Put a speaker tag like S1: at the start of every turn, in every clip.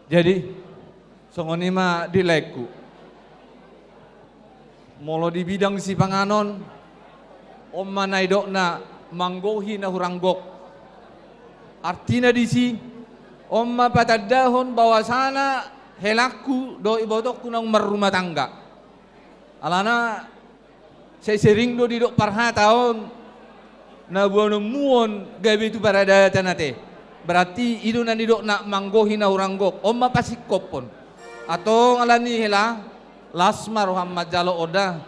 S1: Jadi songoni mah dileku. Molo di bidang si panganon, omma naidokna manggohi na huranggok. Artinya di si omma patadahon bahwasana helaku do ibodokku nang merumah tangga. Alana saya sering do didok parha tahun na buano muon gawe itu para daya nate. Berarti itu nanti dok nak manggohi na huranggok. Omma pasti kopon. Atau ngalani hela lasmar Muhammad jalo oda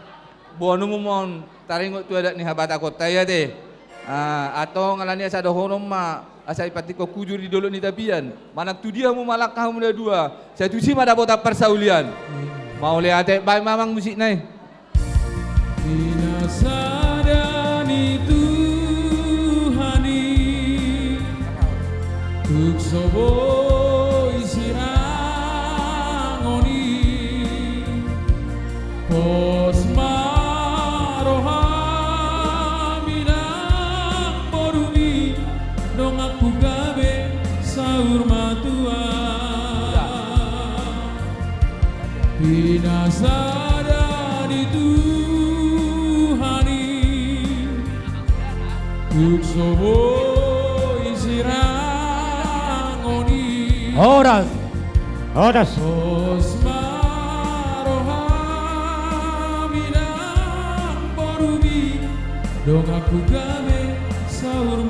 S1: buanu mumon taringot tu ada ni habata kota ya deh. Atau ngalani asa dohonom ma asa ipati ko kujur di dolo ni tapian. Mana tu dia mu malak kau muda dua. Saya tu si mada bota persaulian. Mau lihat baik mamang musik nai.
S2: Pinasadani Tuhani tuk sobo isirangoni pos marohaminang borumi dong aku gabe saur matua pinasadani Tuhani tuk sobo isirangoni
S3: Oras.
S2: Pos marohaminang borumi dong aku gawe saur